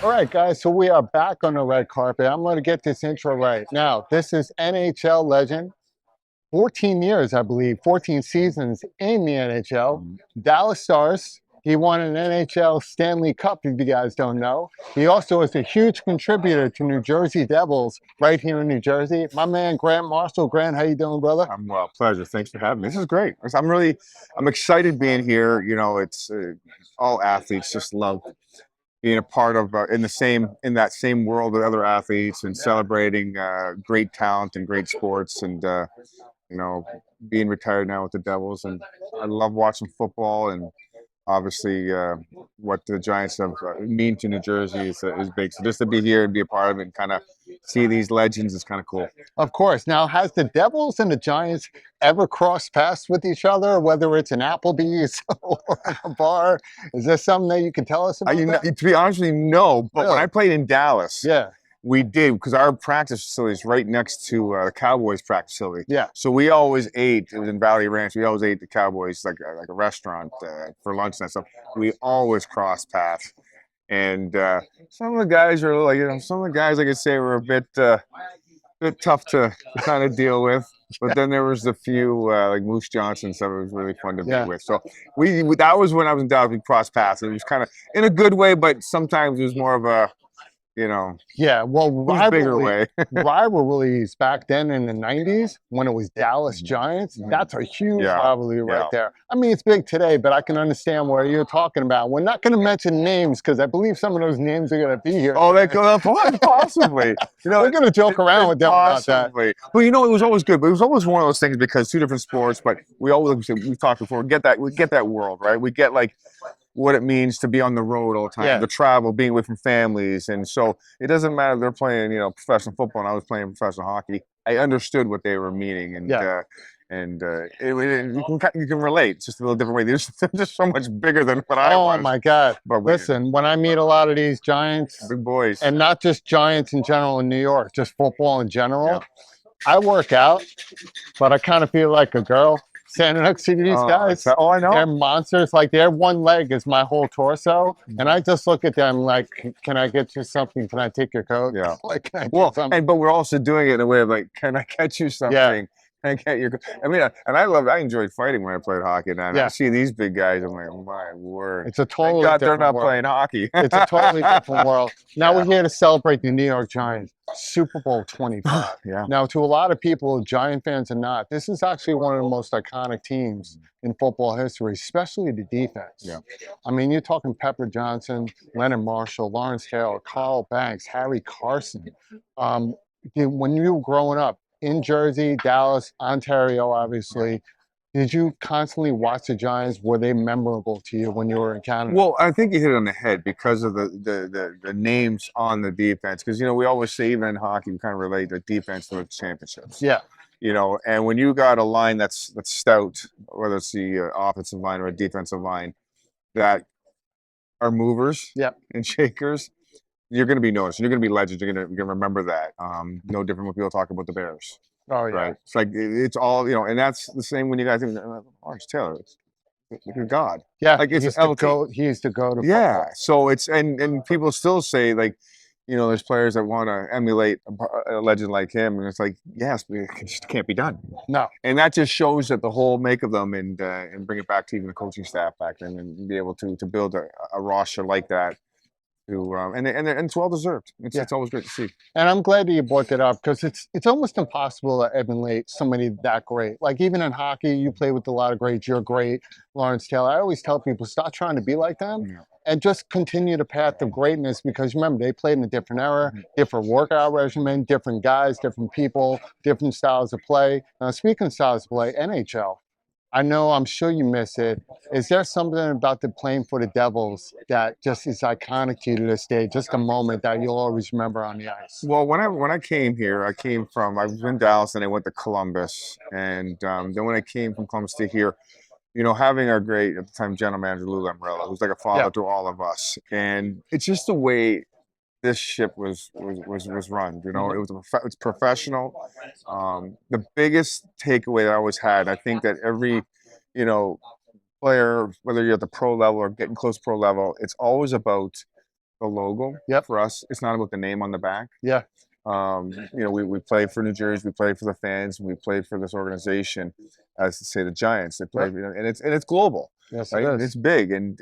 All right, guys, so we are back on the red carpet. I'm going to get this intro right. Now, this is NHL legend, 14 years, I believe, 14 seasons in the NHL. Dallas Stars. He won an NHL Stanley Cup, if you guys don't know. He also is a huge contributor to New Jersey Devils right here in New Jersey. My man, Grant Marshall. Grant, how you doing, brother? I'm well. Pleasure. Thanks for having me. This is great. I'm excited being here. You know, it's all athletes just love being a part of in that same world with other athletes and celebrating great talent and great sports and you know being retired now with the Devils, and I love watching football, and obviously what the Giants have mean to New Jersey is big. So just to be here and be a part of it and kind of see these legends is kind of cool. Of course. Now, has the Devils and the Giants ever crossed paths with each other, whether it's an Applebee's or in a bar? Is there something that you can tell us about that? To be honest with you, no. But when Really? I played in Dallas, Yeah, we did, because our practice facility is right next to the Cowboys practice facility. yeah. So we always ate. It was in Valley Ranch. We always ate at the Cowboys like a restaurant for lunch and stuff. We always crossed paths. And some of the guys are like, some of the guys I could say were a bit tough to kind of deal with. But then there was a few like Moose Johnson stuff. It was really fun to be Yeah. with. So that was when I was in Dallas. We crossed paths. It was kind of in a good way, but sometimes it was more of a, you know, Yeah, well, who's bigger way. rivalries back then in the 90s when it was Dallas Giants, that's a huge Yeah, rivalry right yeah. there. I mean, it's big today, but I can understand what you're talking about. We're not going to mention names because I believe some of those names are going to be here. Oh, that could possibly. We're going to joke around with them about that. Possibly. But you know, it was always good. But it was always one of those things because two different sports. But we talked before. We get that world, right? We get like what it means to be on the road all the time, Yeah. the travel, being away from families, and so it doesn't matter. They're playing, professional football, and I was playing professional hockey. I understood what they were meaning, and Yeah. you can relate. It's just a little different way. They're just so much bigger than what I Oh was. my God. But Listen, when I meet a lot of these Giants, big boys, and not just Giants in general in New York, just football in general, yeah. I work out, but I kind of feel like a girl standing next to these guys. I know. They're monsters. Like their one leg is my whole torso, and I just look at them like, "Can I get you something? Can I take your coat? Yeah. Like, can I Well, get something?" but we're also doing it in a way of like, can I get you something? Yeah. Can I get your? I mean, I enjoyed fighting when I played hockey. And Yeah. I see these big guys. I'm like, oh my word! It's a Thank totally God they're different not world. playing hockey. It's a totally different world. Now we're Yeah. here to celebrate the New York Giants Super Bowl 25. Yeah. Now, to a lot of people, Giant fans are not. This is actually one of the most iconic teams in football history, especially the defense. Yeah. I mean, you're talking Pepper Johnson, Leonard Marshall, Lawrence Taylor, Carl Banks, Harry Carson. When you were growing up in Jersey, Dallas, Ontario, obviously, did you constantly watch the Giants? Were they memorable to you when you were in Canada? Well, I think you hit it on the head because of the names on the defense. Because we always say, even in hockey, we kind of relate the defense to the championships. Yeah. And when you got a line that's stout, whether it's the offensive line or a defensive line, that are movers, Yep. and shakers, you're going to be noticed. You're going to be legends. You're going to remember that. No different when people talk about the Bears, Oh, yeah. right? It's like it's all and that's the same when you guys think Lawrence Taylor. Look at God. Yeah. Like it's he's LT. the goat. He's the goat of Yeah. football. So it's and people still say like, there's players that want to emulate a legend like him, and it's like, yes, but it just can't be done. No. And that just shows that the whole make of them, and bring it back to even the coaching staff back then, and be able to build a roster like that. And it's well deserved. It's always great to see. And I'm glad that you brought that up because it's almost impossible to emulate somebody that great. Like even in hockey, you play with a lot of greats. You're great, Lawrence Taylor. I always tell people, stop trying to be like them. Yeah. And just continue the path of greatness because remember, they played in a different era, different workout regimen, different guys, different people, different styles of play. Now, speaking of styles of play, NHL. I know, I'm sure you miss it. Is there something about the playing for the Devils that just is iconic to you to this day? Just a moment that you'll always remember on the ice? Well, when I came here, I was in Dallas and I went to Columbus, and then when I came from Columbus to here, having our great at the time general manager Lou Lamoriello, who's like a father to all of us, and it's just the way this ship was run. It's professional. The biggest takeaway that I always had, I think that every you know player, whether you're at the pro level or getting close to pro level, it's always about the logo. Yep. For us, it's not about the name on the back. Yeah. We play for New Jersey, we play for the fans, we play for this organization, as to say the Giants. They play, Yep. and it's global. Yes, Right? it And is. it's big, and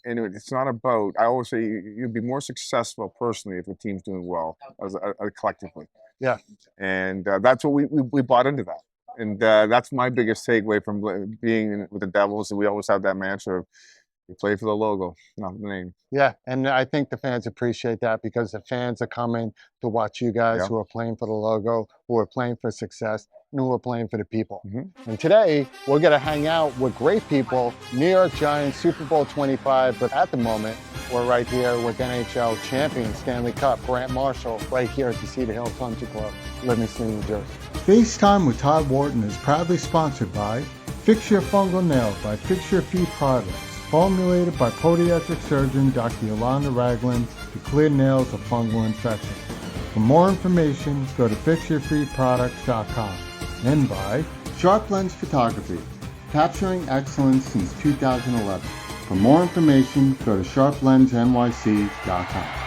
it's not about. I always say you'd be more successful personally if the team's doing well as collectively. Yeah. And that's what we bought into that, and that's my biggest takeaway from being with the Devils. And we always have that mantra of we play for the logo, not the name. Yeah, and I think the fans appreciate that because the fans are coming to watch you guys Yeah. who are playing for the logo, who are playing for success, and who are playing for the people. Mm-hmm. And today, we're going to hang out with great people, New York Giants, Super Bowl XXV, but at the moment, we're right here with NHL champion Stanley Cup, Grant Marshall, right here at the Cedar Hill Country Club, Livingston, New Jersey. FaceTime with Todd Wharton is proudly sponsored by Fix Your Fungal Nails by Fix Your Feet Products, formulated by podiatric surgeon Dr. Yolanda Ragland to clear nails of fungal infection. For more information, go to fixyourfeetproducts.com. And by Sharp Lens Photography, capturing excellence since 2011. For more information, go to sharplensnyc.com.